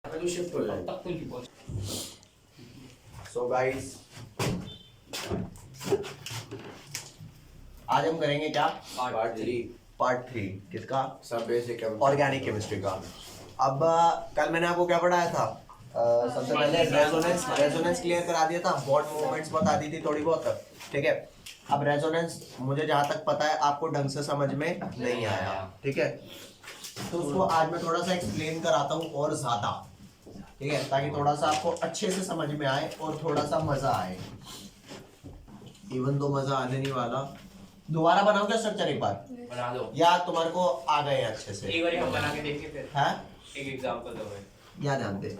तो शिफ्ट हो जाएगा। सो गाइस, आज हम करेंगे क्या? पार्ट 3 किसका? सब बेसिक ऑर्गेनिक केमिस्ट्री का। अब कल मैंने आपको क्या पढ़ाया था? सबसे पहले रेजोनेंस क्लियर करा दिया था, बॉन्ड मूवमेंट्स बता दी थी थोड़ी बहुत, ठीक है। अब रेजोनेंस मुझे जहां तक पता है आपको ढंग से समझ में नहीं आया, ठीक है। तो उसको आज मैं थोड़ा सा एक्सप्लेन कराता हूँ और ज्यादा, ठीक है, ताकि थोड़ा सा आपको अच्छे से समझ में आए और थोड़ा सा मजा आए। इवन तो मजा आने नहीं वाला। दोबारा बनाओ क्या स्ट्रक्चर एक बार? बना दो या तुम्हारे को आ गए अच्छे से? एक बार हम बना के देखें फिर। है एक एग्जांपल दो भाई। या ध्यान दे,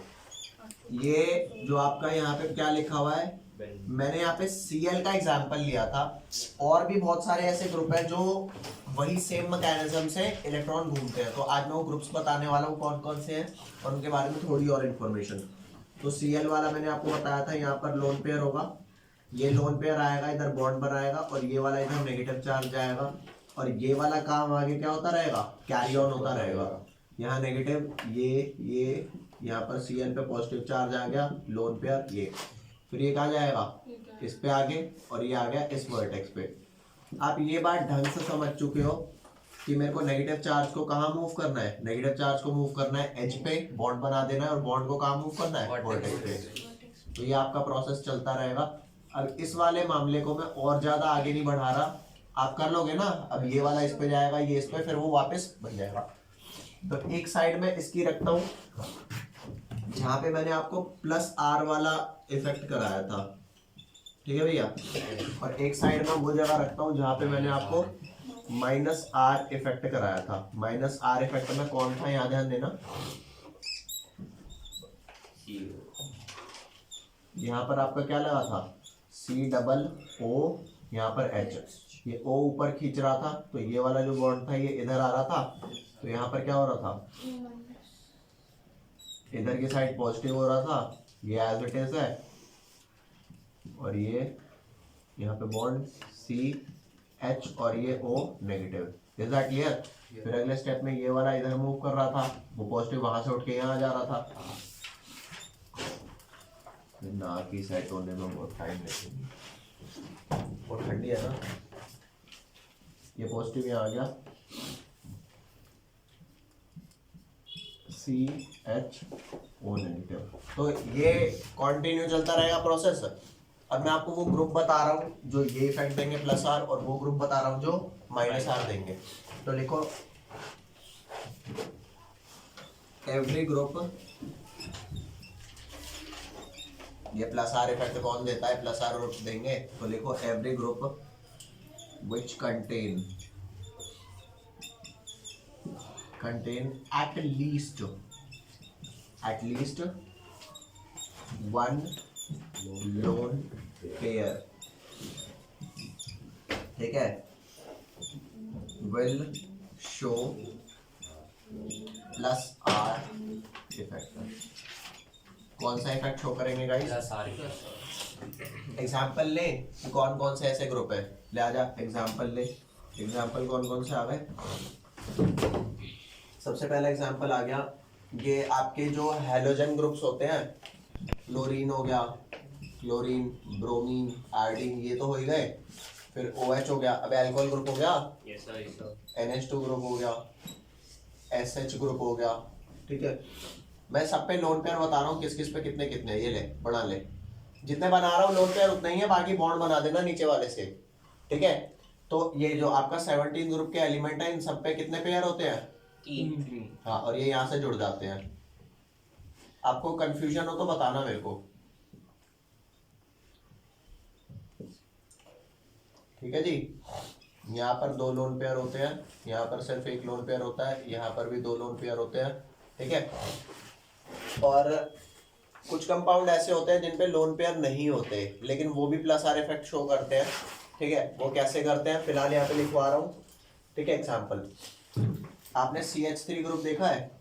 ये जो आपका यहाँ पे क्या लिखा हुआ है, मैंने यहाँ पे Cl का एग्जांपल लिया था। और भी बहुत सारे ऐसे ग्रुप हैं जो वही सेम मैकेनिज्म से इलेक्ट्रॉन घूमते हैं। तो आज मैं वो ग्रुप्स बताने वाला हूँ कौन कौन से हैं और उनके बारे में थोड़ी और इन्फॉर्मेशन। तो Cl वाला मैंने आपको बताया था, यहाँ पर लोन पेयर होगा, ये लोन पेयर आएगा, इधर बॉन्ड बनाएगा और ये वाला इधर नेगेटिव चार्ज जाएगा। और ये वाला काम आगे क्या होता रहेगा? कैरी ऑन होता रहेगा। यहाँ नेगेटिव, ये यहाँ पर Cl पे पॉजिटिव चार्ज आ गया, लोन पेयर ये, फिर ये कहाँ जाएगा? इस पे आगे, और ये आ गया इस वर्टेक्स पे। आप ये बात ढंग से समझ चुके हो कि मेरे को नेगेटिव चार्ज को कहाँ मूव करना है? नेगेटिव चार्ज को मूव करना है एज पे, बॉन्ड बना देना है, और बॉन्ड को कहाँ मूव करना है? वर्टेक्स पे। तो ये आपका प्रोसेस चलता रहेगा। अब इस वाले मामले को मैं और ज्यादा आगे नहीं बढ़ा रहा, आप कर लोगे ना। अब ये वाला इस पे जाएगा, ये इस पे, फिर वो वापस बन जाएगा। तो एक साइड में इसकी रखता हूँ जहाँ पे मैंने आपको प्लस आर वाला इफेक्ट कराया था, ठीक है भैया। और एक साइड में वो जगह रखता हूँ जहाँ पे मैंने आपको माइनस आर इफेक्ट कराया था। माइनस आर इफेक्ट में कौन था, यहाँ ध्यान देना। यहाँ पर आपका क्या लगा था? COO, यहाँ पर H। ये O ऊपर खींच रहा था, तो ये वाला जो बॉन्ड था ये इधर आ रहा था, तो यहाँ पर क्या हो रहा था? इधर की साइड पॉजिटिव हो रहा था, ये एज इट इज है। और ये यहाँ पे बॉन्ड CH और ये O negative. Is that clear? फिर अगले स्टेप में ये वाला इधर मूव कर रहा था, वो पॉजिटिव वहां से उठ के यहाँ आ जा रहा था। ना की सेट होने में बहुत टाइम लगेगी, और ठंडी है ना। ये पॉजिटिव यहाँ आ गया, CHO नेगेटिव। तो ये कंटिन्यू चलता रहेगा प्रोसेस। अब मैं आपको वो ग्रुप बता रहा हूँ जो ये इफेक्ट देंगे प्लस आर, और वो ग्रुप बता रहा हूँ जो माइनस आर देंगे। तो लिखो एवरी ग्रुप, ये प्लस आर इफेक्ट कौन देता है? प्लस आर ग्रुप देंगे। तो लिखो every group which contain at least one lone pair, ठीक है, will show plus R effect. कौन सा इफेक्ट शो करेंगे गाइस? एग्जाम्पल ले, कौन कौन से ऐसे ग्रुप है, ले आजा एग्जाम्पल ले। एग्जाम्पल कौन कौन से आ गए? सबसे पहला एग्जाम्पल आ गया, ये आपके जो हैलोजन ग्रुप्स होते हैं, क्लोरीन हो गया, क्लोरीन, ब्रोमीन, आयोडीन, ये तो हो ही गए। फिर OH हो गया। अब अल्कोहल ग्रुप हो गया, NH2 ग्रुप हो गया, SH ग्रुप हो गया, ठीक है। मैं सब पे लोन पेयर बता रहा हूँ, किस किस पे कितने कितने, ये ले बना ले। जितने बना रहा हूँ लोन पेयर उतना ही है, बाकी बॉन्ड बना देना नीचे वाले से, ठीक है। तो ये जो आपका 17 ग्रुप के एलिमेंट है, इन सब पे कितने पेयर होते हैं? 3। हाँ, और ये यहाँ से जुड़ जाते हैं। आपको कंफ्यूजन हो तो बताना मेरे को, ठीक है जी। यहाँ पर 2 लोन पेयर होते हैं, यहाँ पर सिर्फ 1 लोन पेयर होता है, यहाँ पर भी 2 लोन पेयर होते हैं, ठीक है। और कुछ कंपाउंड ऐसे होते हैं जिन पे लोन पेयर नहीं होते, लेकिन वो भी प्लस आर इफेक्ट शो करते हैं, ठीक है। वो कैसे करते हैं फिलहाल यहाँ पे लिखवा रहा हूँ, ठीक है। एग्जांपल, आपने CH3 ग्रुप देखा है?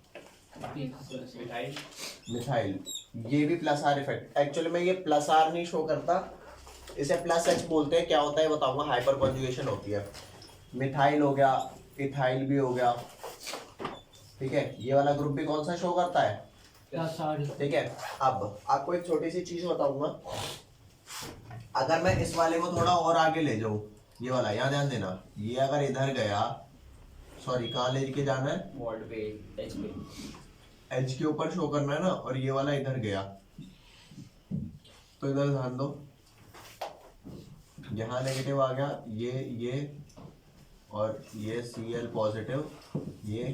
मिथाइल, ये भी प्लस आर इफेक्ट। एक्चुअली में ये प्लस आर नहीं शो करता, इसे प्लस H बोलते हैं। क्या होता है बताऊंगा, हाइपर कॉन्जुगेशन होती है। मिथाइल हो गया, इथाइल भी हो गया, ठीक है। ये वाला ग्रुप भी कौन सा शो करता है? ठीक है। अब आपको एक छोटी सी चीज बताऊंगा, अगर मैं इस वाले को थोड़ा और आगे ले जाऊं, ये वाला यहाँ ध्यान देना, ये अगर इधर गया, सॉरी कहाँ लेके जाना है, मॉड पे एज पे एज के ऊपर शो करना है ना, और ये वाला इधर गया, तो इधर ध्यान दो, यहाँ नेगेटिव आ गया, ये और ये Cl पॉजिटिव, ये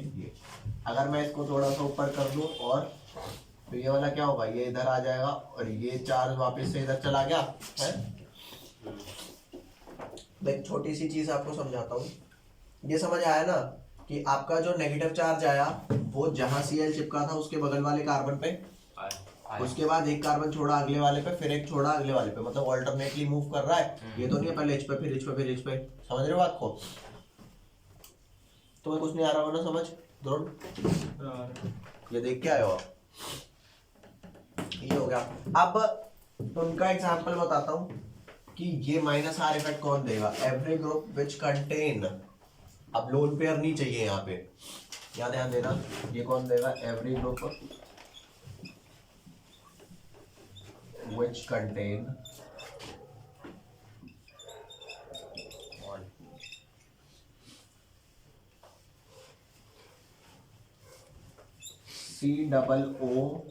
अगर मैं इसको थोड़ा सा ऊपर कर दूं और, तो ये वाला क्या होगा, ये इधर आ जाएगा और ये चार्ज वापस से इधर चला गया है। एक छोटी सी चीज आपको समझाता हूँ, ये समझ आया ना कि आपका जो नेगेटिव चार्ज आया वो जहां Cl चिपका था उसके बगल वाले कार्बन पे, उसके बाद एक कार्बन छोड़ा अगले वाले पे, फिर एक छोड़ा अगले वाले पे, मतलब ऑल्टरनेटली मूव कर रहा है। ये तो नहीं है पहले इस पे फिर इस पे फिर इस पे, समझ रहे हो बात को? तुम्हें कुछ नहीं आ रहा हो ना समझ द्रोण? ये देख के आए हो आप? ये हो गया। अब उनका एग्जांपल बताता हूँ कि ये माइनस आर इफेक्ट कौन देगा, एवरी ग्रुप विच कंटेन, अब लोन पेयर नहीं चाहिए यहाँ पे, यहाँ ध्यान देना, ये कौन देगा, every group which contain COO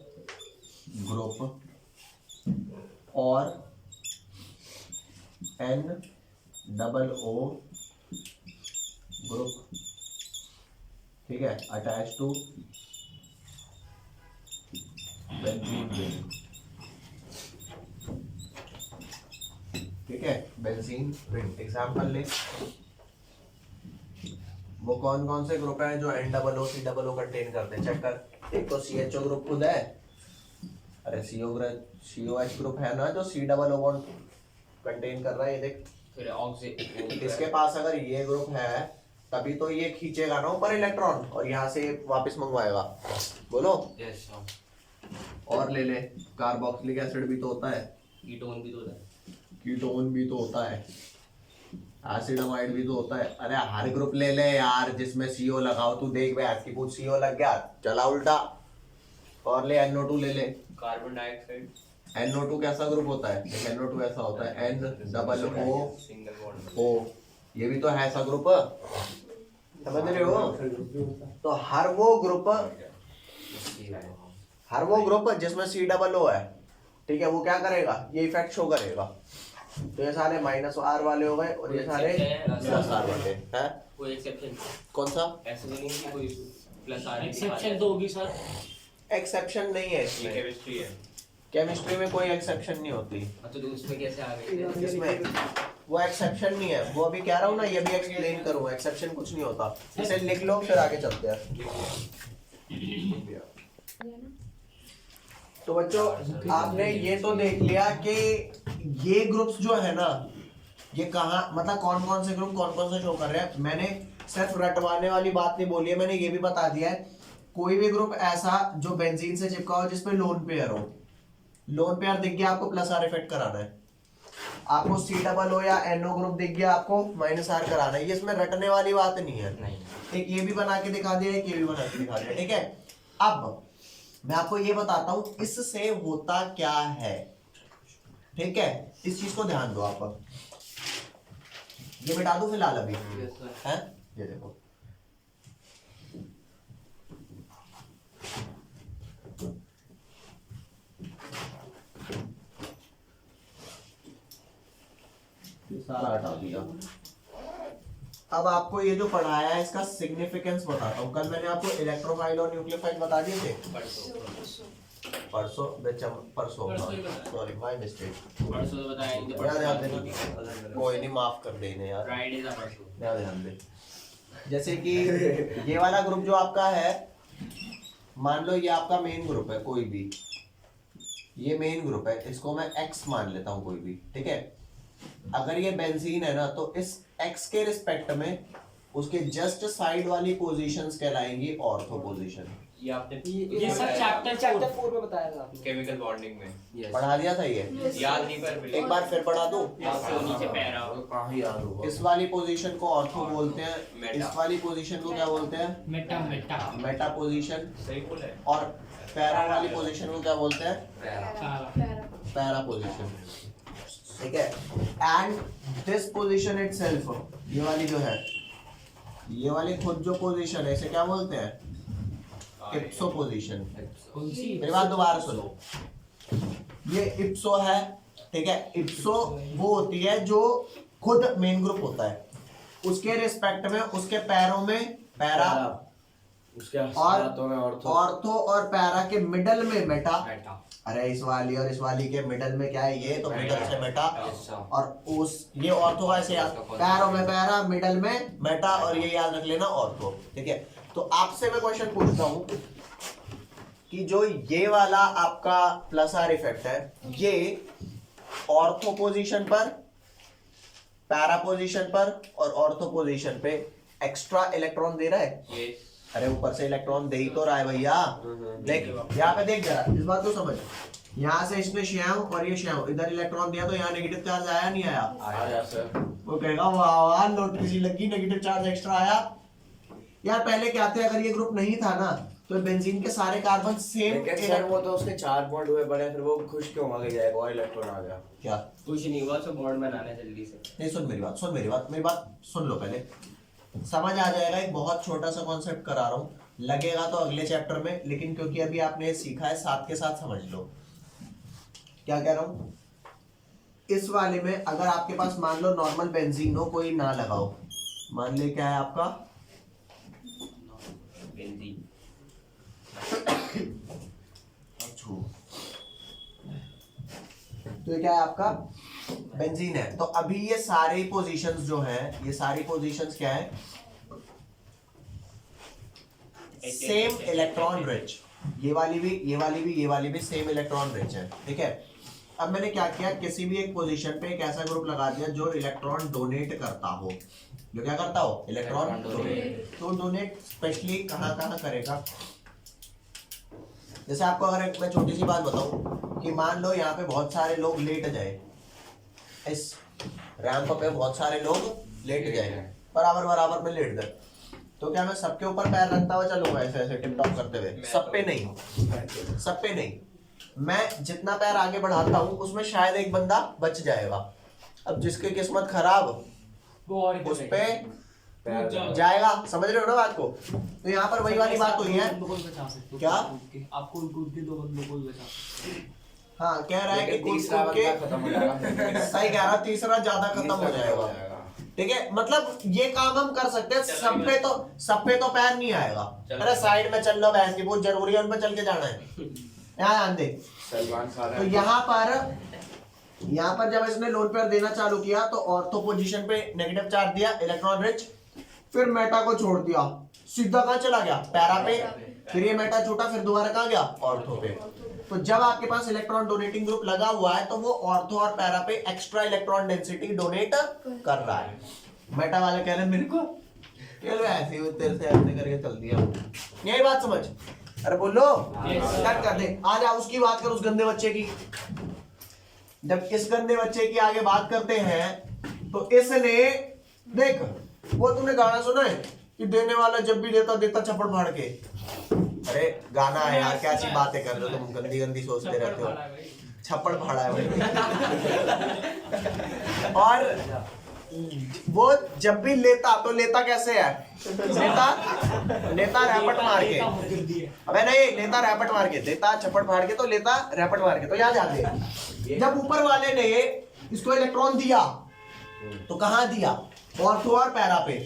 group और NOO group, ठीक है, attached to benzene ring, ठीक है, बेंजीन रिंग। एग्जांपल ले, वो कौन कौन से ग्रुप हैं जो NOO COO कंटेन करते हैं, चेक कर। एक तो CHO ग्रुप खुद है, अरे COH ग्रुप है ना जो COO बॉन्ड कंटेन कर रहा है, ये देख। फिर ऑक्सीजन, इसके पास अगर ये ग्रुप है तभी तो ये खींचेगा ना ऊपर इलेक्ट्रॉन और यहाँ से वापस मंगवाएगा, बोलो। यस, और ले ले, कार्बोक्सिलिक एसिड भी तो होता है, कीटोन भी तो होता है, कीटोन भी तो होता है, एसिडामाइड भी तो होता है। अरे हर ग्रुप ले ले यार जिसमें CO लगाओ, तू देख बे आज की पूछ CO लग गया, चला उल्टा। और ले NO2 ले ले, कार्बन डाइऑक्साइड, NO2 कैसा ग्रुप होता है, एक NO2 ऐसा होता है, NOO, सिंगल बॉन्ड, O, ये भी तो है ऐसा ग्रुप, समझ रहे हो? तो हर वो ग्रुप जिसमें COO है, ठीक है, वो क्या करेगा, ये इफेक्ट शो करेगा। तो ये सारे -R वाले हो गए और ये सारे +R वाले हैं। कोई एक्सेप्शन? कौन सा ऐसा तो नहीं कि कोई प्लस आर एक्सेप्शन तो होगी सर, एक्सेप्शन नहीं है ये इसमें, केमिस्ट्री है। केमिस्ट्री में कोई एक्सेप्शन नहीं होती। अच्छा, तो उसमें कैसे आ गए? इसमें वो एक्सेप्शन नहीं है, वो अभी कह रहा हूँ ना, ये भी एक्सप्लेन करूँगा, एक्सेप्शन कुछ नहीं होता। इसे लिख लो फिर आगे चलते हैं। तो बच्चों आपने ये तो देख लिया कि ये ग्रुप्स जो है ना, ये कहाँ, मतलब कौन कौन से ग्रुप कौन कौन से शो कर रहे हैं। मैंने सिर्फ रटवाने वाली बात नहीं बोली है, मैंने ये भी बता दिया है कोई भी ग्रुप ऐसा जो बेंजीन से चिपका हो जिसपे लोन पेयर हो, लोन पेयर दिख गया आपको +R इफेक्ट कराना है, आपको COO या NO ग्रुप दिख गया आपको -R कराना है। ये इसमें रटने वाली बात नहीं है, एक ये भी बना के दिखा दिया, एक ये भी बना के दिखा दिया, ठीक है। अब मैं आपको ये बताता हूं इससे होता क्या है, ठीक है, इस चीज को ध्यान दो आप। ये मिटा दो फिलहाल अभी, है ये देखो, ये सारा हटा दिया। अब आपको ये जो पढ़ाया है इसका सिग्निफिकेंस बताता हूँ। कल मैंने आपको इलेक्ट्रोफाइल और न्यूक्लियोफाइल बता दिए थे, परसों सॉरी माय मिस्टेक, परसों तो बताएंगे, ध्यान देना, कोई नहीं माफ कर देने यार, फ्राइडे था परसों, ध्यान दे। जैसे कि ये वाला ग्रुप जो आपका है, मान लो ये आपका मेन ग्रुप है, कोई भी ये मेन ग्रुप है, इसको मैं X मान लेता हूँ कोई भी, ठीक है। अगर ये बेंजीन है ना तो इस X के रिस्पेक्ट में उसके जस्ट साइड वाली पोजीशंस कहलाएंगी ऑर्थो पोजीशन। ये आपने ये सब चैप्टर 4 में बताया था आपने, केमिकल बॉन्डिंग में पढ़ा दिया था ये, याद नहीं पर एक बार फिर पढ़ा दूं। नीचे पैरा हो, इस वाली पोजीशन को ऑर्थो बोलते हैं, इस वाली पोजीशन को क्या बोलते हैं, मेटा मेटा पोजीशन। सही बोला है। और पैरा वाली पोजीशन को क्या बोलते हैं? पैरा पोजीशन, ठीक है। एंड दिस पोजीशन इटसेल्फ, ये वाली जो है, ये वाली खुद जो पोजीशन है इसे क्या बोलते हैं? इप्सो पोजीशन। कौन सी? मेरी बात दोबारा सुनो, ये इप्सो है, ठीक है। इप्सो वो होती है जो खुद मेन ग्रुप होता है, उसके रिस्पेक्ट में उसके पैरों में पैरा, उसके और हाथों में ऑर्थो और पैरा के मिडल में मेटा। बेटा अरे इस वाली और इस वाली के मिडल में क्या है? ये तो मिडल से मेटा, और उस ये ऑर्थो का ऐसे याद, पैरों में पैरा, मिडल में मेटा, और ये याद रख लेना ऑर्थो, ठीक है। तो आपसे मैं क्वेश्चन पूछता हूँ कि जो ये वाला आपका प्लस आर इफेक्ट है, ये ऑर्थो पोजीशन पर, पैरा पोजीशन पर और ऑर्थो पोजीशन पे एक्स्ट्रा इलेक्ट्रॉन दे रहा है? अरे ऊपर से इलेक्ट्रॉन दे ही तो रहा है भैया। देख यहाँ पे देख जरा, इस बात को समझ, यहाँ से इसने श्याम और ये श्याम इधर इलेक्ट्रॉन दिया तो यहाँ नेगेटिव चार्ज आया नहीं आया? आया सर। वो कहेगा वाह वाह लॉटरी सी लगी, नेगेटिव चार्ज एक्स्ट्रा आया। यार पहले क्या थे, अगर ये ग्रुप नहीं था ना तो बेंजीन के सारे कार्बन सेम। लेकिन सर वो तो उसके 4 बॉन्ड हुए बड़े, फिर वो खुश क्यों आगे जाएगा और इलेक्ट्रॉन आ गया? क्या कुछ नहीं हुआ, तो बॉन्ड बनाना जल्दी से। नहीं, सुन मेरी बात, सुन मेरी बात, मेरी बात सुन लो पहले, समझ आ जाएगा। एक बहुत छोटा सा कॉन्सेप्ट करा रहा हूँ, लगेगा तो अगले चैप्टर में, लेकिन क्योंकि अभी आपने सीखा है साथ के साथ समझ लो। क्या कह रहा हूँ, इस वाले में अगर आपके पास मान लो नॉर्मल बेंजीन हो, कोई ना लगाओ, मान ले क्या है आपका बेंजीन, तो ये क्या है आपका बेंजीन है। तो अभी ये सारे पोजीशंस जो हैं, ये सारी पोजीशंस क्या है? सेम इलेक्ट्रॉन रिच, ये वाली भी, ये वाली भी, ये वाली भी सेम इलेक्ट्रॉन रिच है, ठीक है। अब मैंने क्या किया, किसी भी एक पोजीशन पे एक ऐसा ग्रुप लगा दिया जो इलेक्ट्रॉन डोनेट करता हो, जो क्या करता हो? Electron donate. तो डोनेट स्पेशली कहाँ कहाँ करेगा? जैसे आपको अगर एक मैं छोटी सी बात बताऊं कि मान लो यहाँ पे बहुत सारे लोग लेट जाए, इस रैंप पे बहुत सारे लोग लेट जाए, बराबर बराबर में लेट गए, तो क्या मैं सबके ऊपर पैर रखता हुआ चलूंगा ऐसे ऐसे टिप टॉप करते हुए? सब पे नहीं, सब पे नहीं। मैं जितना पैर आगे बढ़ाता हूँ उसमें शायद एक बंदा बच जाएगा। अब जिसकी किस्मत खराब, वो और उस पे जाएगा, समझ रहे हो ना बात को? तो यहाँ पर वही वाली बात हुई है। क्या? आपको कूद के 2 बंदों को ही बचा सकते हैं। हाँ, कह रहा है कि कूद तीसरा कूद के, बंदा खत्म हो जाएगा। सही कह रहा, तीसरा ज्यादा खत्म हो जाएगा, ठीक है। मतलब ये काम हम कर सकते हैं, सब पे तो पैर नहीं आएगा। अरे साइड में चल लो, भैंस की बहुत जरूरी है, उन पे चल के जाना है। यहाँ ध्यान दे, तो यहाँ पर जब इसने लोन पेयर देना चालू किया तो ऑर्थो पोजीशन पे नेगेटिव चार्ज दिया, इलेक्ट्रॉन रिच, फिर मेटा को छोड़ दिया, सीधा कहाँ चला गया? पैरा पे। फिर ये मेटा छूटा, फिर दोबारा कहाँ गया? ऑर्थो पे। तो जब आपके पास इलेक्ट्रॉन डोनेटिंग ग्रुप लगा हुआ है तो वो ऑर्थो और पैरा पे एक्स्ट्रा इलेक्ट्रॉन डेंसिटी डोनेट कर रहा है। मेटा वाले कह रहे हैं मेरे को ऐसे ही तेरे से ऐसे करके चल दिया, यही बात समझ? अरे बोलो, कट कर दे। आ जा, उसकी बात कर, उस गंदे बच्चे की। जब इस गंदे बच्चे की आगे बात करते हैं तो इसने देख, वो तुमने गाना सुना है कि देने वाला जब भी देता देता छप्पड़ फाड़ के? अरे गाना है यार, क्या सी बातें कर रहे हो तुम, गंदी गंदी सोचते रहते हो। छप्पड़ फाड़ा है भाई। और वो जब भी लेता तो लेता कैसे है? लेता रैपट मार के। अबे नहीं, लेता रैपट मार के, देता छप्पड़ फाड़ के तो लेता रैपट मार के। तो याद आ गया, जब ऊपर वाले ने इसको इलेक्ट्रॉन दिया तो कहाँ दिया? ऑर्थो और पैरा पे।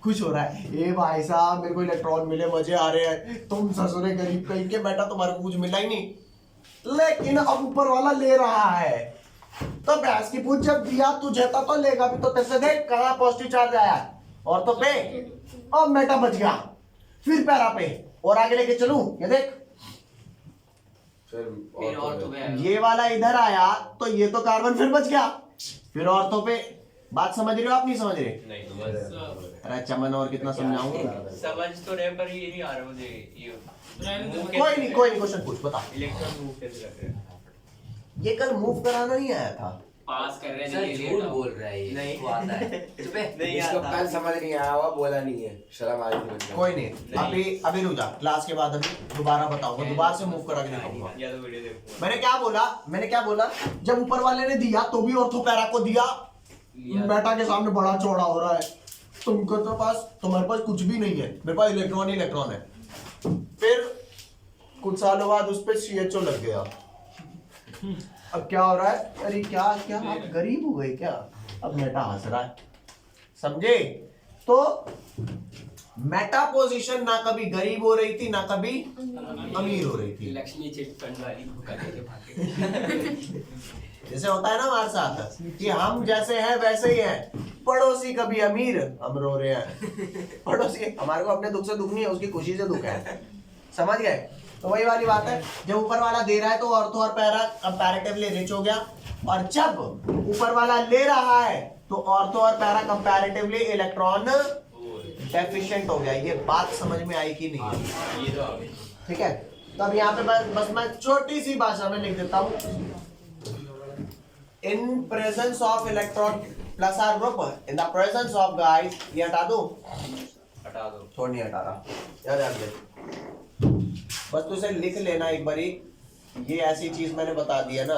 खुश हो रहा है, ए भाई साहब मेरे को इलेक्ट्रॉन मिले, मजे आ रहे हैं। तुम ससुरे गरीब कहीं के, बेटा तुम्हारे को कुछ मिला ही नहीं। लेकिन अब ऊपर वाला ले रहा है, तो भैंस की पूछ जब दिया तुझे तो लेगा भी। तो तेरे से देख कहाँ पॉजिटिव चार्ज आया, ऑर्थो पे, और मेटा बच गया, फिर पैरा पे, और आगे लेके चलूं, ये देख फिर और तो ये वाला इधर आया तो ये तो कार्बन फिर बच गया, फिर ऑर्थो पे। बात समझ रहे हो आप? नहीं समझ रहे? नहीं तो बस अरे चमन और कितना समझाऊंगा? समझ तो रहे पर ये नहीं आ रहा मुझे। ये कोई नहीं, क्वेश्चन पूछ, बता। इलेक्ट्रॉन मूव कैसे कर रहे हैं? ये कल मूव कराना नहीं आया था, पास कर रहे हैं सर लेकिन झूठ बोल रहा है ये नहीं। वो आता है चुप है नहीं इसको आता। कल समझ नहीं आया हुआ, बोला नहीं है, शर्म आ रही थी मुझे। कोई नहीं, अभी रुक जा, क्लास के बाद अभी दोबारा बताऊंगा, दोबारा से मूव करा के दिखाऊंगा। या तो वीडियो देखो। मैंने क्या बोला, जब ऊपर वाले ने दिया तो भी ऑर्थो पैरा को दिया, मेटा के सामने बड़ा चौड़ा हो रहा है, तुम्हारे पास कुछ भी नहीं है, मेरे पास इलेक्ट्रॉन है। फिर कुछ सालों बाद उस पे CHO लग गया। अब क्या हो रहा है, अरे क्या आप गरीब हो गए क्या, अब मेटा हंस रहा है, समझे? तो मेटा पोजीशन ना कभी गरीब हो रही थी ना कभी अमीर हो रही थी। लक्ष्मी चिट फंड वाली को करने के भागे जैसे होता है ना हमारे साथ कि हम जैसे हैं वैसे ही हैं, पड़ोसी कभी अमीर, हम रो रहे हैं, पड़ोसी हमारे को अपने दुख से दुख नहीं है, उसकी खुशी से दुख है, समझ गए? तो वही वाली बात है, जब ऊपर वाला दे रहा है तो ऑर्थो और पैरा कंपैरेटिवली रिच हो गया, और जब ऊपर वाला ले रहा है तो ऑर्थो और पैरा कंपैरेटिवली इलेक्ट्रॉन डेफिशिएंट हो गया। ये बात समझ में आई कि नहीं? ये तो आ गई। ठीक है, तो अब यहाँ पे बस मैं छोटी सी भाषा में लिख देता हूँ, in presence of electron plus R group, in the presence of guys, ये हटा दो, हटा दो। छोड़ नहीं हटा रहा, याद रख ले, बस तू इसे लिख लेना एक बारी। ये ऐसी चीज मैंने बता दी है ना,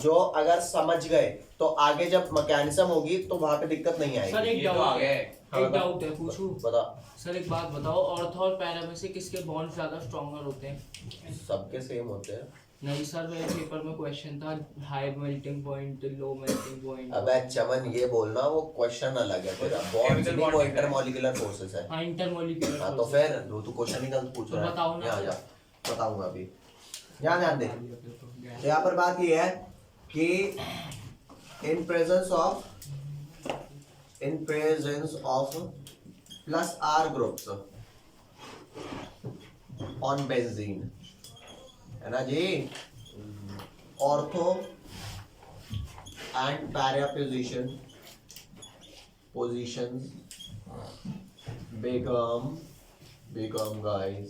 जो अगर समझ गए तो आगे जब मैकेनिज्म होगी तो वहां पे दिक्कत नहीं सर आएगी। एक ये तो आ गया है। डाउट है पूछूं? बता। सर एक बात बताओ, ऑर्थो और पैरा में से किसके बॉन्ड ज्यादा स्ट्रॉन्गर होते हैं? सबके सेम होते हैं। नहीं सर, मेरे पेपर में क्वेश्चन था high melting point, low melting point. अबे चमन, ये बोलना वो क्वेश्चन अलग है तेरा, बॉन्ड नहीं, वो इंटरमॉलिक्यूलर फोर्सेस है। हाँ, इंटरमोलिक्यूलर। हाँ तो फिर तू क्वेश्चन ही गलत पूछ रहा है। बताओ ना। यहाँ जा, बताऊंगा अभी, ध्यान दे। तो यहाँ पर बात ये है कि in presence of plus R groups on benzene, है ना जी, ortho and para positions become guys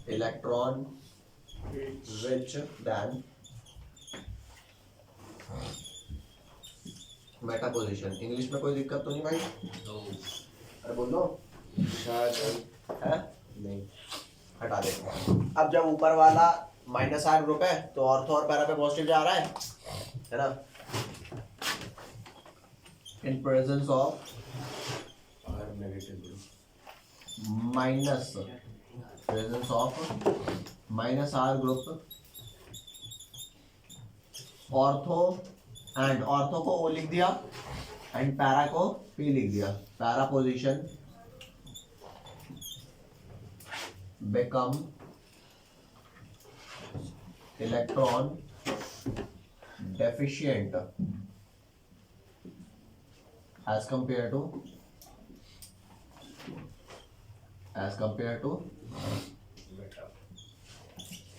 electron rich than meta position. English में कोई दिक्कत तो नहीं भाई? अरे बोलो शायद है नहीं, हटा दे। अब जब ऊपर वाला माइनस आर ग्रुप है तो ऑर्थो और पैरा पे पॉजिटिव जा रहा है ना, in presence of R negative group minus presence of minus R group, ortho and ortho को O लिख दिया एंड पैरा को P लिख दिया। Para position become electron deficient as compared to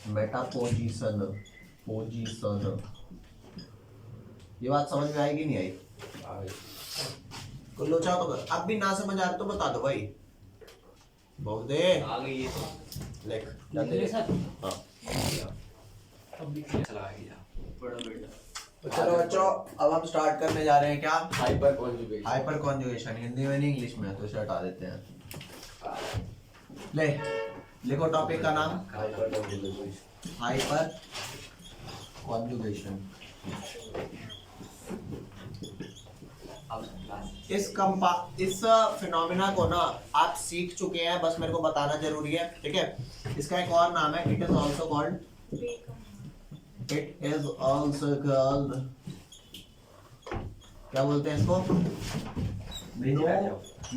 meta position। ये बात समझ में आएगी नहीं आई? कुछ लोचा तो कर, अब भी ना समझ आ रहा तो बता दो भाई, बहुत दे आ गई ये तो। लिख लिख सर। हाँ। अब लिख लिया। चला गया बड़ा बेटा। तो चलो बच्चों, अब हम स्टार्ट करने जा रहे हैं क्या? Hyper conjugation. Hyper conjugation, Hindi में नहीं इंग्लिश में, तो इसे हटा देते हैं। ले लिखो टॉपिक का नाम, हाइपर कॉन्जुगेशन। Hyper conjugation. इस फिनोमिना को ना आप सीख चुके हैं, बस मेरे को बताना जरूरी है, ठीक है? इसका एक और नाम है, इट इज ऑल्सो कॉल्ड क्या बोलते हैं इसको?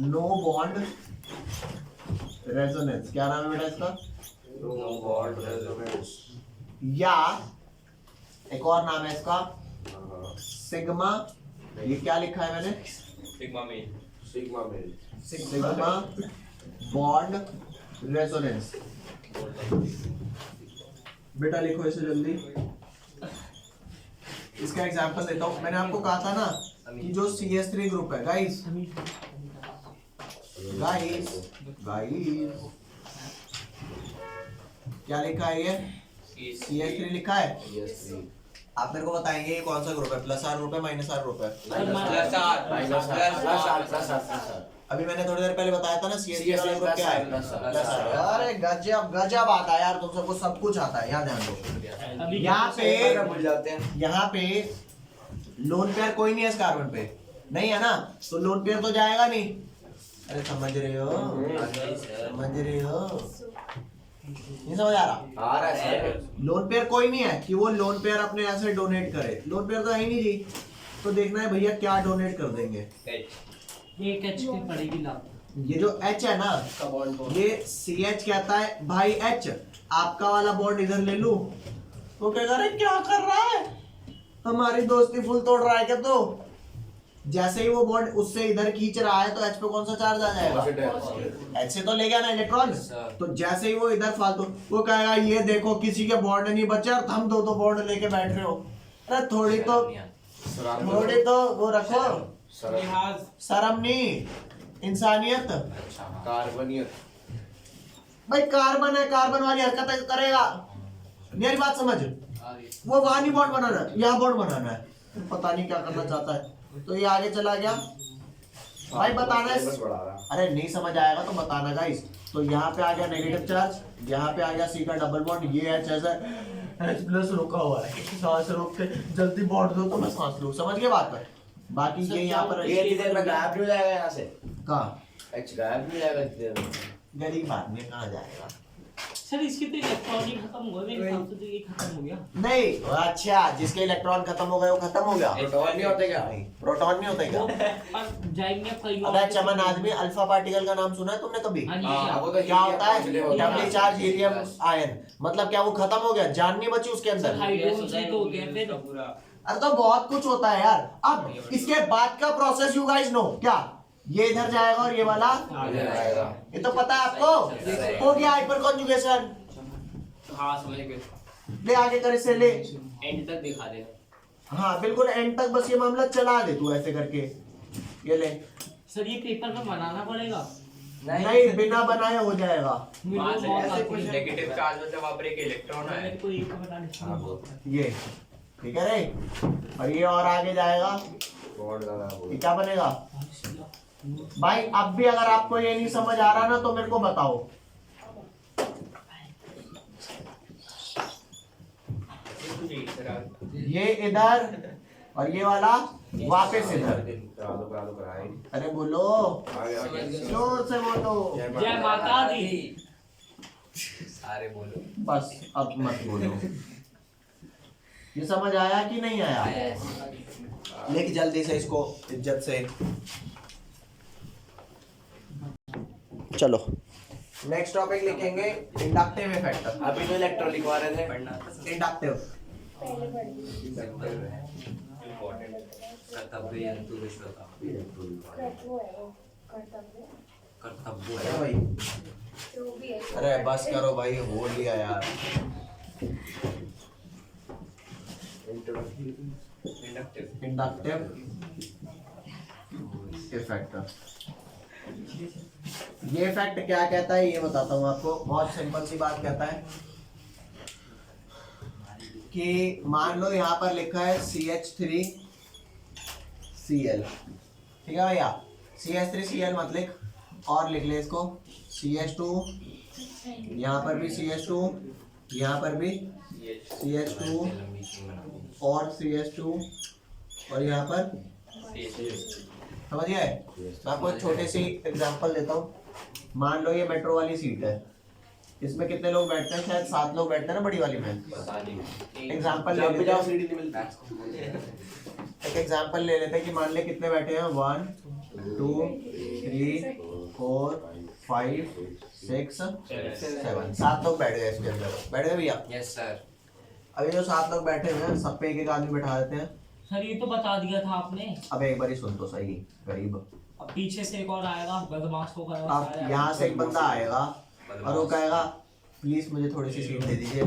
No bond resonance. क्या नाम है बेटा इसका? No bond resonance. या एक और नाम है इसका सिग्मा। ये क्या लिखा है मैंने? Sigma male. Sigma male. Sigma bond resonance. बेटा लिखो इसे जल्दी। इसका एग्जांपल देता हूँ। मैंने आपको कहा था ना कि जो CH3 ग्रुप है गाइस, क्या लिखा है? ये CH3 लिखा है। आप मेरे को बताएंगे ये कौन सा ग्रुप है, प्लस आर ग्रुप है माइनस आर ग्रुप है? अभी मैंने थोड़ी देर पहले बताया था ना CH3 वाला ग्रुप क्या है, प्लस आर। अरे गजब गजब आता है यार, तुम सबको सब कुछ आता है, यहाँ ध्यान दो। यहाँ पे लोन पेयर कोई नहीं है इस कार्बन पे, नहीं है ना, तो लोन पेयर तो जाएगा नहीं। अरे समझ रहे हो, समझ रहे हो, नहीं समझ आ रहा है। लोन पेयर कोई नहीं है कि वो लोन पेयर अपने यहाँ से डोनेट करे, लोन पेयर तो है ही नहीं जी। तो देखना है भैया क्या डोनेट कर देंगे। एक एच की पड़ेगी ला। ये जो H है ना, ये CH कहता है भाई H आपका वाला बॉन्ड इधर ले लूं, तो कहेगा अरे क्या कर रहा है, हमारी दोस्ती फुल तोड़ रहा है क्या? तो जैसे ही वो बॉन्ड उससे इधर खींच रहा है तो H पे कौन सा चार्ज आ जाएगा? H से तो ले गया ना इलेक्ट्रॉन, तो जैसे ही वो इधर फालतू, वो कहेगा ये देखो किसी के बॉन्ड नहीं बचे और हम दो बॉन्ड लेके बैठ रहे हो। अरे थोड़ी तो वो रखो, शर्म नहीं, इंसानियत। कार्बनियत भाई कार्बन है, कार्बन वाली हरकत करेगा, मेरी बात समझ। वो वहां नहीं बॉन्ड बनाना है, यहाँ बॉन्ड बनाना है, पता नहीं क्या करना चाहता है। तो ये आगे चला गया भाई, बताना है। अरे नहीं समझ आएगा तो बताना गाइस। तो यहाँ पे आ गया नेगेटिव चार्ज, यहाँ पे आ गया C का डबल बॉन्ड, ये H ऐसा H प्लस रुका हुआ है, सांस रोक के जल्दी बॉन्ड दो तो मैं सांस लूं, समझ गए बात पर। बाकी ये यहाँ पर ये किधर में गायब नहीं हो जाएगा यहाँ से? कहाँ H गायब नहीं हो जाएगा किधर में? गरीब आदमी कहाँ जाएगा? सर इसके तो इलेक्ट्रॉन ही खत्म हो गए, मेरे हिसाब से तो ये खत्म हो गया। नहीं, अच्छा जिसके इलेक्ट्रॉन खत्म हो गए वो खत्म हो गया। प्रोटॉन नहीं होते क्या? प्रोटॉन नहीं होते क्या? अब जाएंगे कई लोग। अबे चमन आदमी, अल्फा पार्टिकल का नाम सुना है तुमने कभी? हाँ जी, वो तो क्या होता है? हीलियम डबली चार्ज हीलियम आयन, मतलब क्या वो खत्म हो गया, जान नहीं बची उसके अंदर? हाइड्रोजन से तो हो गया फिर। अरे तो बहुत कुछ होता है यार। अब इसके बाद का प्रोसेस यू गाइस नो क्या? ये इधर जाएगा और ये वाला आएगा। ये तो पता है आपको, हो गया हाइपर कॉन्जुगेशन। हाँ समझ गए, ले आगे कर, इसे ले, एंड तक दिखा दे। हाँ बिल्कुल एंड तक बस ये मामला चला दे तू ऐसे करके, ये ले। सर ये पेपर में बनाना पड़ेगा। नहीं बिना बनाए हो जाएगा। नेगेटिव चार्ज मतलब वहां पर एक इलेक्ट्रॉन है, मेरे को एक बनाने ये ठीक है रे, और ये और आगे जाएगा, ये क्या बनेगा भाई? अब भी अगर आपको ये नहीं समझ आ रहा ना तो मेरे को बताओ। ये इधर और ये वाला वापस इधर। अरे बोलो, जोर से बोलो। जय माता दी। सारे बोलो। बस अब मत बोलो। ये समझ आया कि नहीं आया? लेकिन जल्दी से इसको इज्जत से चलो। नेक्स्ट टॉपिक लिखेंगे इंडक्टिव इफेक्ट। अभी तो इलेक्ट्रॉन लिखवा रहे थे। इंडक्टिव कर्तव्य यंतु विश्व का कर्तव्य है भाई। अरे बस करो भाई, हो लिया यार। इंडक्टिव इफेक्ट, ये इफेक्ट क्या कहता है ये बताता हूँ आपको। बहुत सिंपल सी बात कहता है कि मान लो यहाँ पर लिखा है CH3Cl, ठीक है भैया? CH3Cl मत लिख, और लिख ले इसको CH2, यहाँ पर भी CH2, यहाँ पर भी CH2 और CH2 और यहाँ पर, समझ गए? मैं आपको एक छोटी सी एग्जांपल देता हूँ। मान लो ये मेट्रो वाली सीट है, इसमें कितने लोग बैठते हैं? शायद 7 लोग बैठते हैं ना बड़ी वाली में। एग्जांपल ले लेते हैं, एक एग्जांपल ले लेते हैं कि मान ले कितने बैठे हैं, 1 2 3 4 5 6 7, 7 लोग बैठ गए इसके अंदर। बैठ गए भैया? Yes sir. अभी जो 7 लोग बैठे हुए हैं सब पे एक एक आदमी बैठा देते हैं। सर ये तो बता दिया था आपने। अब एक बार ही सुन तो सही गरीब। अब पीछे से एक और आएगा, बदमाश होगा। अब यहाँ से एक बंदा आएगा और वो कहेगा प्लीज मुझे थोड़ी सी सीट दे दीजिए।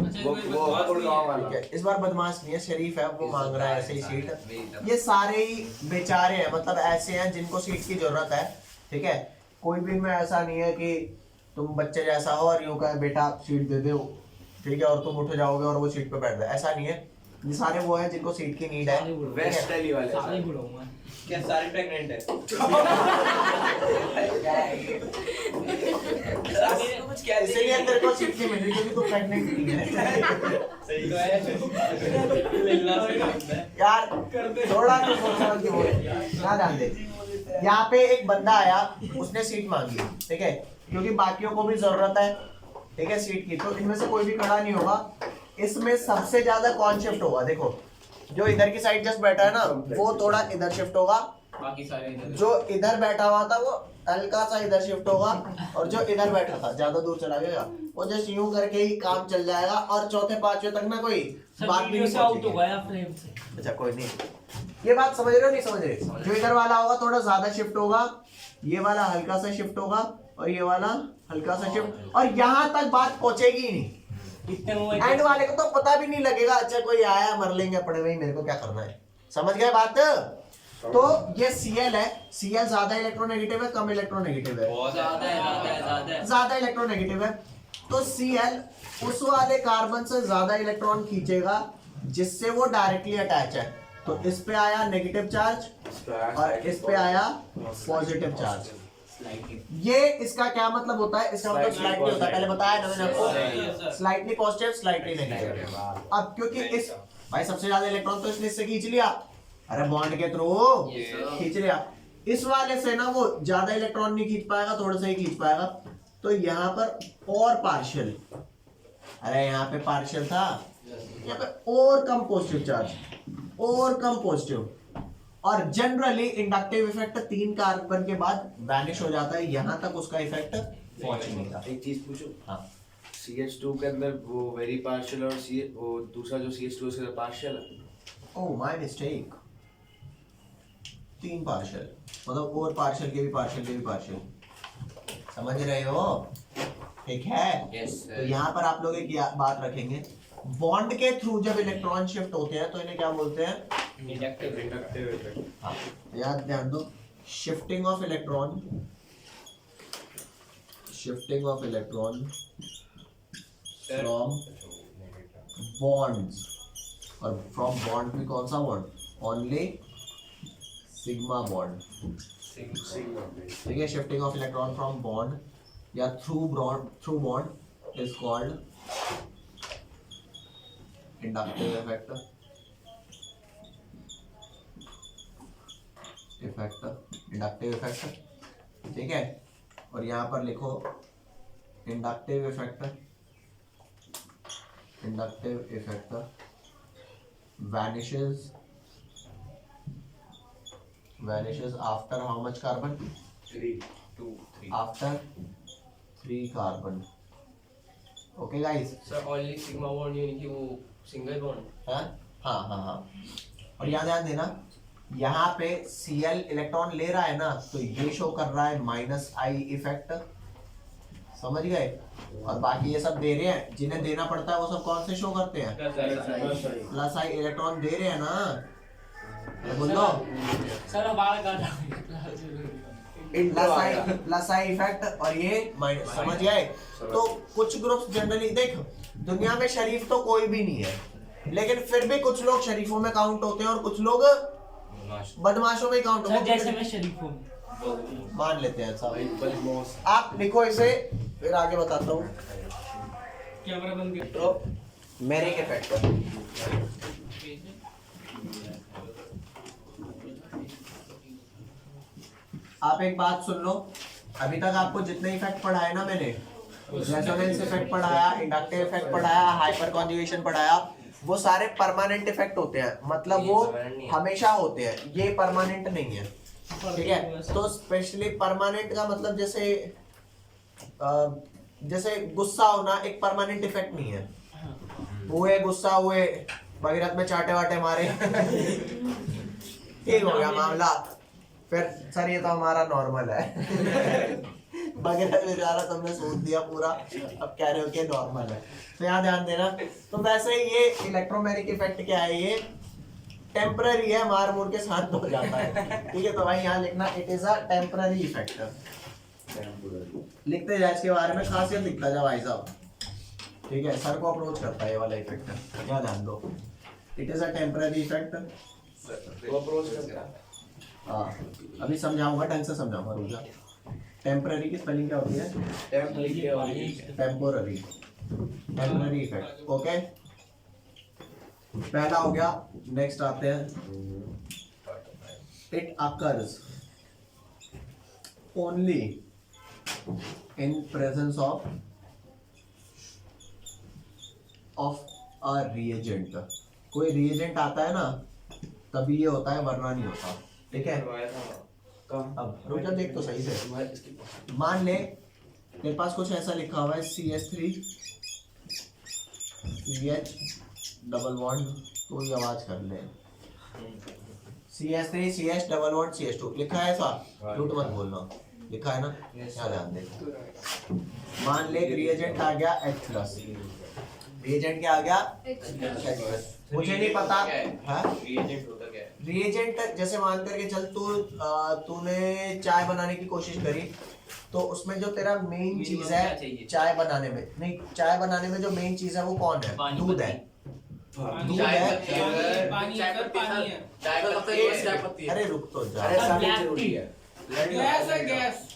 इस बार बदमाश नहीं है, शरीफ है, वो मांग रहा है ऐसे ही सीट। ये सारे ही बेचारे हैं, मतलब ऐसे हैं जिनको सीट की जरूरत है, ठीक है? कोई भी में ऐसा नहीं है कि तुम बच्चे जैसा हो और यूं कहे बेटा सीट दे दो, ठीक है, और तुम उठ जाओगे और वो सीट पे बैठ जाए, ऐसा नहीं है। ये सारे वो हैं जिनको सीट की नीड है। वेस्ट दिल्ली वाले सारे बुलाऊंगा। क्या सारे प्रेग्नेंट है? कुछ क्या इसीलिए तेरे को सीट नहीं मिल रही क्योंकि तू प्रेग्नेंट नहीं है। सही तो है। मिलना से होता है। यार थोड़ा तो सोच समझ के बोल ना ध्यान दे। यहाँ पे एक बंदा आया, उसने सीट मांगी, ठीक है, क्योंकि बाकियों को भी जरूरत है, ठीक है, सीट की। तो इनमें से कोई भी खड़ा नहीं होगा। इसमें सबसे ज्यादा कौन शिफ्ट होगा? देखो जो इधर की साइड जस्ट बैठा है ना, वो थोड़ा इधर शिफ्ट होगा, बाकी सारे इधर। जो इधर बैठा हुआ था वो हल्का सा इधर शिफ्ट होगा, और जो इधर बैठा था ज्यादा दूर चला गया, वो जस्ट यूं करके ही काम चल जाएगा, और चौथे पांचवे तक ना कोई बात भी नहीं आउट हो पहुंचेगी। गया फ्रेम से। अच्छा कोई नहीं, ये बात समझ रहे हो नहीं समझ रहे? जो इधर वाला होगा थोड़ा ज्यादा शिफ्ट होगा, ये वाला हल्का सा शिफ्ट होगा, और ये वाला हल्का सा शिफ्ट, और यहाँ तक बात पहुंचेगी ही नहीं। इतने मोबाइल एंड वाले को तो पता भी नहीं लगेगा, अच्छा कोई आया मर लेंगे अपने में ही, मेरे को क्या करना है। समझ गए बात? तो ये Cl है। Cl ज्यादा इलेक्ट्रोनेगेटिव है, कम इलेक्ट्रोनेगेटिव है? बहुत ज्यादा है, ज्यादा है, ज्यादा है। ज्यादा इलेक्ट्रोनेगेटिव है। तो Cl उस वाले कार्बन से ज्यादा इलेक्ट्रॉन खींचेगा जिससे वो डायरेक्टली अटैच है। तो इस पे आया नेगेटिव चार्ज और इस पे आया पॉजिटिव चार्ज। ये इसका क्या मतलब होता है? इसका मतलब स्लाइटली होता है, पहले बताया ना मैंने आपको, स्लाइटली पॉजिटिव स्लाइटली नेगेटिव। अब क्योंकि इस भाई सबसे ज्यादा इलेक्ट्रॉन तो इसने इससे खींच लिया, अरे बॉन्ड के थ्रू खींच लिया। इस वाले से ना वो ज्यादा इलेक्ट्रॉन नहीं खींच पाएगा, थोड़ा सा ही खींच पाएगा। तो यहाँ पर और पार्शियल, अरे यहाँ पे पार्शियल था, यहाँ पे और कम पॉजिटिव चार्ज, और कम पॉजिटिव। और जनरली इंडक्टिव इफेक्ट 3 कार्बन के बाद वैनिश हो जाता है, यहाँ तक उसका इफेक्ट पहुंच नहीं था। एक चीज पूछूं? हाँ CH2 के अंदर वो वेरी पार्शियल और वो दूसरा जो CH2 उसके अंदर पार्शियल है। ओह माय मिस्टेक, 3 पार्शियल, मतलब और पार्शियल के भी पार्शियल के भी पार्शियल। समझ रहे हो? ठीक है। Yes, तो यहाँ पर आप लोग एक बात रखेंगे, बॉन्ड के थ्रू जब इलेक्ट्रॉन शिफ्ट होते हैं तो इन्हें क्या बोलते हैं? Inductive effect. हाँ, याद ध्यान दो, shifting of electron, shifting of electron from bonds, और फ्रॉम बॉन्ड भी कौन सा बॉन्ड? ओनली सिग्मा बॉन्ड, ठीक है। Shifting of electron from bond या through bond is called inductive effect, inductive effect, ठीक है। और यहाँ पर लिखो inductive effect vanishes after how much carbon? 3 2 3 After 3 carbon. Okay guys? Sir only sigma bond यानी कि वो सिंगल बॉन्ड। हाँ। और यहाँ ध्यान देना, यहाँ पे Cl इलेक्ट्रॉन ले रहा है ना, तो ये शो कर रहा है -I इफेक्ट, समझ गए? और बाकी ये सब दे रहे हैं, जिन्हें देना पड़ता है वो सब कौन से शो करते हैं? +I इलेक्ट्रॉन दे रहे हैं ना, बोल दो सर हमारा गाना +I इफेक्ट, और ये माइनस, समझ गए? तो कुछ ग्रुप्स जनरली देख, दुनिया में शरीफ तो कोई भी नहीं है, लेकिन फिर भी कुछ लोग शरीफों में काउंट होते हैं और कुछ लोग बदमाशों में काउंट होते सर जैसे मैं शरीफ हूँ, मान लेते हैं सब। आप लिखो इसे, फिर आगे बताता हूँ। कैमरा बंद कर। तो मेरिक इफेक्ट, आप एक बात सुन लो, अभी तक आपको जितने इफेक्ट पढ़ाए ना मैंने, रेजोनेंस इफेक्ट पढ़ाया, इंडक्टिव इफेक्ट पढ़ाया, हाइपर कॉन्जुगेशन पढ़ाया, वो सारे परमानेंट इफेक्ट होते हैं, मतलब वो हमेशा होते हैं, ये परमानेंट नहीं है, ठीक है। तो स्पेशली परमानेंट का मतलब जैसे गुस्सा होना एक परमानेंट इफेक्ट नहीं है। हुए गुस्सा हुए, भगीरथ में चाटे वाटे मारे, ठीक हो गया मामला, फिर सर ये तो हमारा नॉर्मल है। भगीरथ बेचारा तुमने सोच दिया पूरा, अब कह रहे हो कि नॉर्मल है, तो यहाँ ध्यान देना। तो वैसे ये इलेक्ट्रोमैग्नेटिक इफेक्ट क्या है? ये टेम्पररी है, मार मूर के साथ हो जाता है, ठीक है। तो भाई यहाँ लिखना, it is a temporary effect, लिखते जाए इसके बारे में, खासियत लिखता जा भाई साहब, ठीक है। सर को अप्रोच करता है ये वाला इफेक्ट, यहाँ ध्यान दो। It is a temporary effect. वो अप्रोच करता है। हाँ, अभी समझाऊंगा, ढंग से समझाऊंगा, रुक जा। टेम्पररी की स्पेलिंग क्या होती है? Temporary, temporary effect. ओके, पहला हो गया। नेक्स्ट आते हैं, it occurs only in presence of a reagent. कोई रिएजेंट आता है ना तभी ये होता है, वरना नहीं होता। ठीक है, अब रुक जा, देख तो सही से। मान ले तेरे पास कुछ ऐसा लिखा हुआ है CH3 CH डबल बॉन्ड, तो ये आवाज कर ले, CH3 CH double bond CH2 लिखा है ऐसा, झूठ मत बोलना, लिखा है ना, यहाँ ध्यान दे। मान ले रिएजेंट आ गया H+, रिएजेंट क्या आ गया H+। मुझे नहीं पता है रिएजेंट होता क्या है? रिएजेंट, जैसे मान करके चल तूने चाय बनाने की कोशिश करी, तो उसमें जो तेरा मेन चीज है चाय बनाने में, नहीं चाय बनाने में जो मेन चीज है वो कौन है? दूध है, दूध है। पानी है। अरे रुक तो जा, अरे सारी जरूरी है। गैस है, गैस।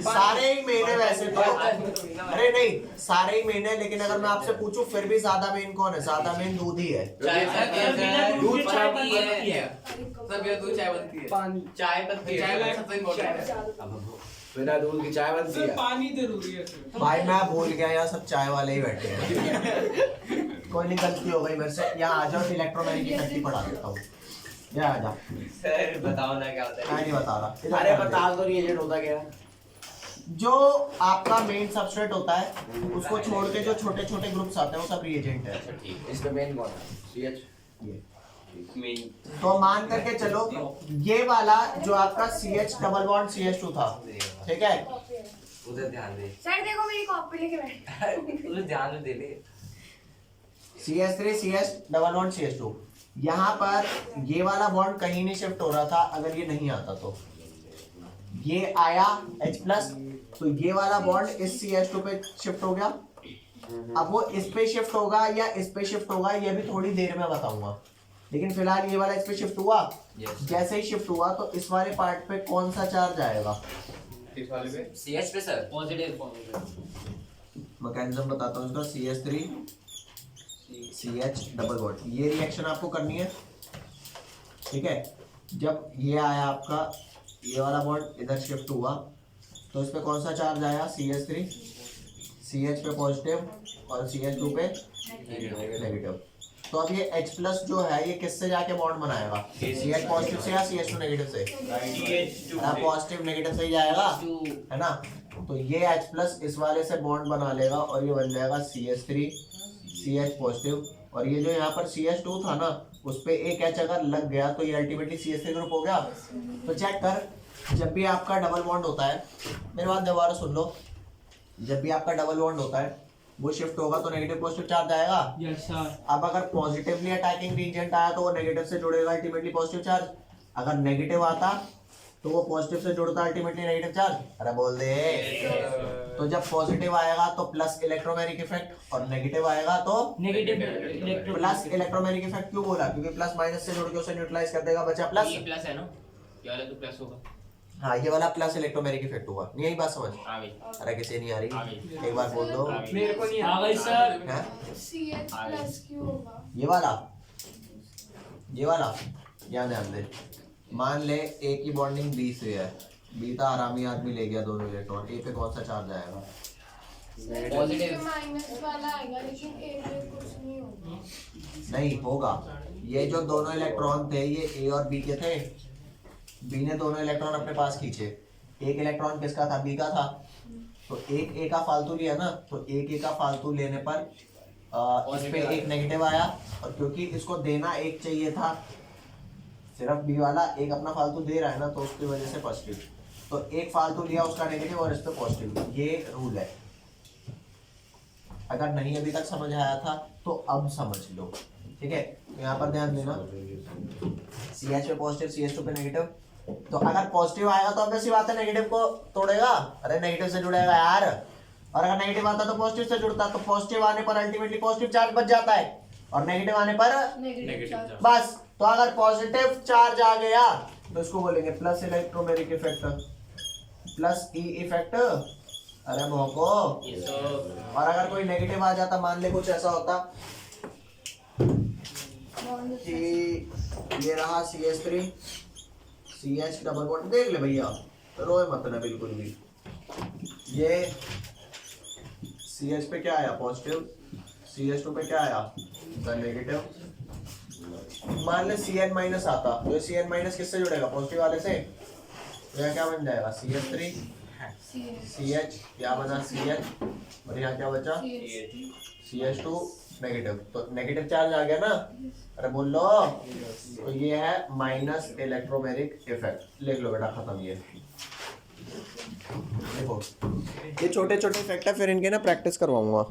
सारे ही मेन है वैसे तो, अरे नहीं सारे ही मेन है, लेकिन अगर मैं आपसे पूछूं फिर भी ज्यादा मेन कौन है? ज्यादा मेन दूध ही है। दूध चाय बनती है। दूध चाय बनती है। चाय पत्ती है। सबसे इम्पोर्टेंट है। बिना दूध की चाय बनती है। पानी जरूरी है। भाई मैं भूल गया, यहाँ सब चाय वाले ही बैठे हैं। कोई नहीं, गलती हो गई मेरे से। यहाँ आ जाओ, इलेक्ट्रोमैग्नेटिक इफेक्ट पढ़ा देता हूँ। यहाँ आ जा। सर बताओ ना क्या होता है? मैं नहीं बता रहा। अरे बता तो रिएजेंट होता क्या है? जो आपका मेन सबस्ट्रेट होता है उसको छोड़ के जो छोटे छोटे ग्रुप्स आते हैं वो सब रिएजेंट है। इसका मेन कौन है? CH। ये मेन तो मान करके चलो, ये वाला जो आपका CH डबल बॉन्ड CH2 था, ठीक है, उधर ध्यान दे। सर देखो मेरी कॉपी लेके बैठ। उधर ध्यान दे ले। CH3 CH double bond CH2। यहाँ पर ये वाला बॉन्ड कहीं नहीं शिफ्ट हो रहा था अगर ये नहीं आता तो। ये आया H+, तो ये वाला बॉन्ड इस CH2 पे शिफ्ट हो गया। अब वो इस पे शिफ्ट होगा या इस पे शिफ्ट होगा ये भी थोड़ी देर में बताऊंगा, लेकिन फिलहाल ये वाला इस पे शिफ्ट हुआ। जैसे ही शिफ्ट हुआ तो इस वाले पार्ट पे कौन सा चार्ज आएगा? इस वाले पे CH पे सर। पॉजिटिव। मैकेनिज्म बताता हूँ इसका। CH3 CH डबल बॉन्ड, ये रिएक्शन आपको करनी है, ठीक है। जब ये आया आपका, ये वाला बॉन्ड इधर शिफ्ट हुआ तो इस पे कौन सा चार्ज आया? CH3 CH पे पॉजिटिव और CH2 पे नेगेटिव। तो अब ये H+ जो है ये किससे जाके बॉन्ड बनाएगा? CH पॉजिटिव से या CH2 नेगेटिव से? पॉजिटिव नेगेटिव से ही जाएगा, है ना। तो ये H+ इस वाले से बॉन्ड बना लेगा और ये बन जाएगा CH3 CH पॉजिटिव। और ये जो यहाँ पर CH2 था ना, उस पे एक H अगर लग गया तो ये अल्टीमेटली CH3 ग्रुप हो गया। तो चेक कर, जब भी आपका डबल बॉन्ड होता है, मेरी बात दोबारा सुन लो, जब भी आपका डबल बॉन्ड होता है वो शिफ्ट होगा तो नेगेटिव पॉजिटिव चार्ज आएगा। Yes sir. अब अगर पॉजिटिवली अटैकिंग रिएजेंट आया तो वो नेगेटिव से जुड़ेगा अल्टीमेटली पॉजिटिव चार्ज। अगर नेगेटिव आता तो वो पॉजिटिव से जुड़ता अल्टीमेटली नेगेटिव चार्ज। अरे बोल दे। तो जब पॉजिटिव आएगा तो प्लस इलेक्ट्रोमैग्नेटिक इफेक्ट और नेगेटिव आएगा तो नेगेटिव। Plus electromagnetic effect. क्यों बोला? क्योंकि प्लस माइनस से जुड़ के उसे न्यूट्रलाइज कर देगा, बचा प्लस। ये प्लस है ना, ये वाला तो प्लस होगा। हाँ, ये वाला प्लस इलेक्ट्रोमैग्नेटिक इफेक्ट हुआ। नहीं, यही बात समझ? आ गई। अरे किसी नहीं आ आ रही, गई। एक बार बोल दो। मेरे को नहीं आ गई सर। हैं? CH+ क्यों होगा? ये वाला, ये वाला यहाँ ध्यान दे। मान ले A की बॉन्डिंग B से है, B था हरामी आदमी ले गया दोनों इलेक्ट्रॉन, A पे कौन सा चार्ज आएगा? पॉजिटिव माइनस वाला आएगा, लेकिन A पे कुछ नहीं होगा। नहीं होगा। ये जो दोनों इलेक्ट्रॉन थे ये A और B के थे। B ने दोनों इलेक्ट्रॉन अपने पास खींचे। एक इलेक्ट्रॉन किसका था? B का था। तो एक A का फालतू लिया ना, तो एक A का फालतू लेने पर इस पे एक नेगेटिव आया, और क्योंकि इसको देना एक चाहिए था, सिर्फ B वाला एक अपना फालतू दे रहा है ना, तो उसकी वजह से पॉजिटिव। तो एक फालतू लिया उसका नेगेटिव और इस पे पॉजिटिव। ये रूल है। अगर नहीं अभी तक समझ आया था तो अब समझ लो, ठीक है। तो यहाँ पर ध्यान देना, CH पे पॉजिटिव CH2 पे नेगेटिव। तो अगर पॉजिटिव आएगा तो obvious सी बात है नेगेटिव को तोड़ेगा। अरे नेगेटिव से जुड़ेगा यार। और अगर नेगेटिव आता तो पॉजिटिव से जुड़ता, तो पॉजिटिव आने पर अल्टीमेटली पॉजिटिव चार्ज बच जाता है। और नेगेटिव आने पर नेगेटिव चार्ज। बस। तो अगर पॉजिटिव चार्ज आ गया तो इसको बोलेंगे plus electromeric effect, plus E effect. अरे भौको। ये सब और अगर कोई नेगेटिव आ जाता, मान ले कुछ ऐसा होता बॉन्ड कि ये रहा CH3 CH डबल बॉन्ड, देख ले भैया, रोए मत ना बिल्कुल भी। ये CH पे क्या आया पॉजिटिव, CH2 पे क्या आया नेगेटिव। मान ले CN माइनस आता, तो CN माइनस किससे जुड़ेगा, पॉजिटिव वाले से। तो यहाँ क्या बन जाएगा CH3 CH, क्या बना CH, और यहाँ क्या बचा CH2 नेगेटिव। तो नेगेटिव चार्ज आ गया ना, अरे बोल लो। तो ये है माइनस इलेक्ट्रोमेरिक इफेक्ट, लिख लो बेटा, खत्म। ये देखो, ये छोटे छोटे इफेक्ट है, फिर इनके ना प्रैक्टिस करवाऊंगा।